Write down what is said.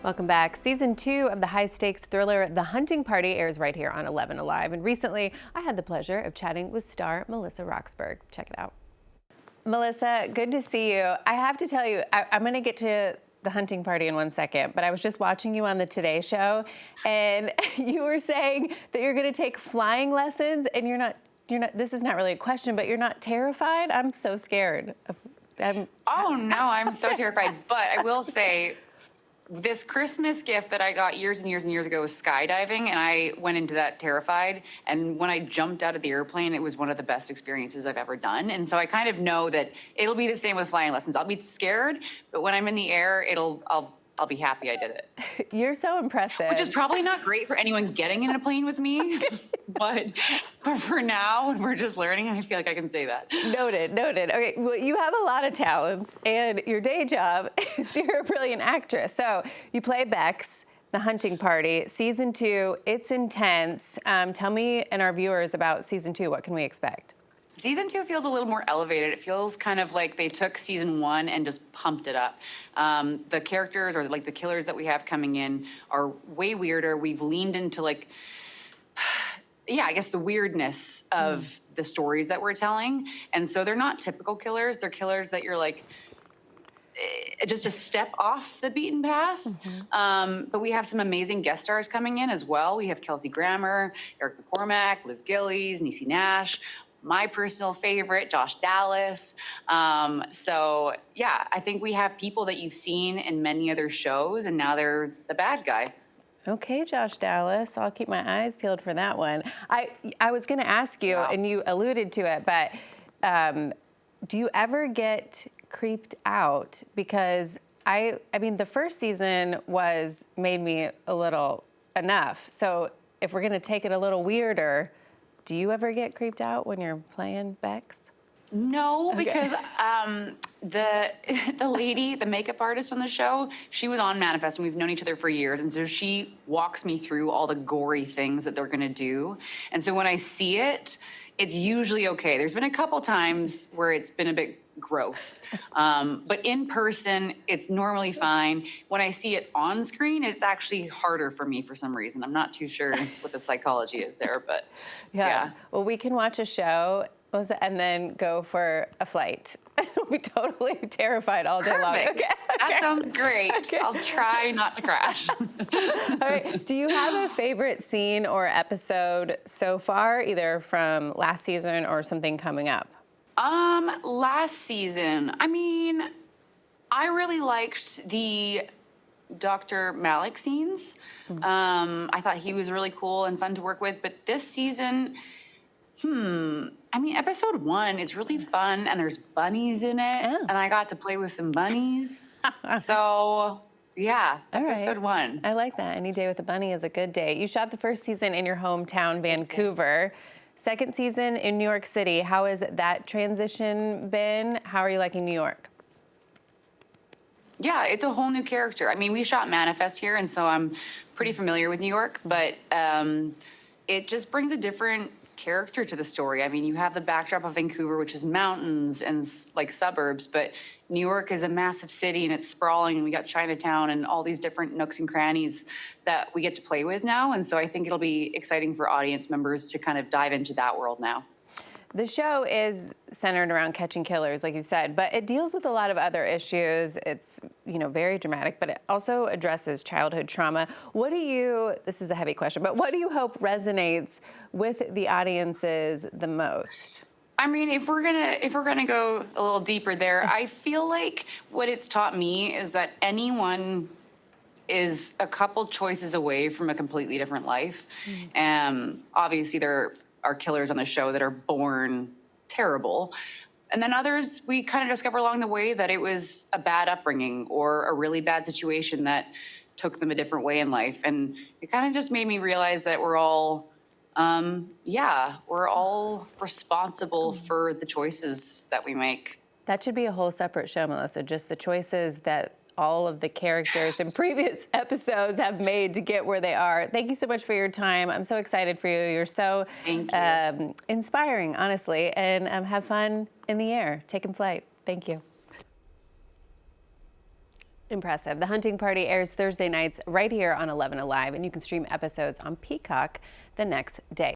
Welcome back. Season 2 of the high-stakes thriller The Hunting Party airs right here on 11 Alive. And recently, I had the pleasure of chatting with star Melissa Roxburgh. Check it out. Melissa, good to see you. I have to tell you, I'm going to get to The Hunting Party in 1 second, but I was just watching you on the Today Show, and you were saying that you're going to take flying lessons, and you're not. This is not really a question, but you're not terrified? I'm so scared. Oh no, I'm so terrified. But I will say, this Christmas gift that I got years and years and years ago was skydiving, and I went into that terrified. And when I jumped out of the airplane, it was one of the best experiences I've ever done. And so I kind of know that it'll be the same with flying lessons. I'll be scared, but when I'm in the air, I'll be happy I did it. You're so impressive. Which is probably not great for anyone getting in a plane with me, but for now, when we're just learning, I feel like I can say that. Noted. Okay, well, you have a lot of talents, and your day job is you're a brilliant actress. So you play Bex, The Hunting Party, Season 2. It's intense. Tell me and our viewers about Season 2. What can we expect? Season 2 feels a little more elevated. It feels kind of like they took Season 1 and just pumped it up. The characters, or like the killers that we have coming in, are way weirder. We've leaned into like, yeah, I guess the weirdness of the stories that we're telling. And so they're not typical killers. They're killers that you're like, just a step off the beaten path. But we have some amazing guest stars coming in as well. We have Kelsey Grammer, Eric McCormack, Liz Gillies, Niecy Nash, my personal favorite, Josh Dallas. So yeah, I think we have people that you've seen in many other shows, and now they're the bad guy. Okay, Josh Dallas, I'll keep my eyes peeled for that one. I was gonna ask you, and you alluded to it, but do you ever get creeped out? Because I mean, the first season made me a little enough. So if we're gonna take it a little weirder, do you ever get creeped out when you're playing Bex? No, because the lady, the makeup artist on the show, she was on Manifest, and we've known each other for years. And so she walks me through all the gory things that they're gonna do. And so when I see it, it's usually okay. There's been a couple times where it's been a bit gross. But in person, it's normally fine. When I see it on screen, it's actually harder for me for some reason. I'm not too sure what the psychology is there, but yeah. Well, we can watch a show and then go for a flight. We'll be totally terrified all day long. Okay. That sounds great. Okay. I'll try not to crash. All right. Do you have a favorite scene or episode so far, either from last season or something coming up? Last season, I mean, I really liked the Dr. Malik scenes. I thought he was really cool and fun to work with, but this season, I mean, episode 1 is really fun, and there's bunnies in it, and I got to play with some bunnies. So, yeah, episode 1. I like that. Any day with a bunny is a good day. You shot the first season in your hometown, Vancouver. Second season in New York City. How has that transition been? How are you liking New York? Yeah, it's a whole new character. I mean, we shot Manifest here, and so I'm pretty familiar with New York, but it just brings a different character to the story. I mean, you have the backdrop of Vancouver, which is mountains and like suburbs, but New York is a massive city, and it's sprawling, and we got Chinatown and all these different nooks and crannies that we get to play with now. And so I think it'll be exciting for audience members to kind of dive into that world now. The show is centered around catching killers, like you said, but it deals with a lot of other issues. It's, very dramatic, but it also addresses childhood trauma. This is a heavy question, but what do you hope resonates with the audiences the most? I mean, if we're gonna go a little deeper there, I feel like what it's taught me is that anyone is a couple choices away from a completely different life. Obviously, there are killers on the show that are born terrible. And then others, we kind of discover along the way that it was a bad upbringing or a really bad situation that took them a different way in life. And it kind of just made me realize that we're all responsible for the choices that we make. That should be a whole separate show, Melissa, just the choices that all of the characters in previous episodes have made to get where they are. Thank you so much for your time. I'm so excited for you. You're so inspiring, honestly, and have fun in the air, taking flight. Thank you. Impressive. The Hunting Party airs Thursday nights right here on 11 Alive, and you can stream episodes on Peacock the next day.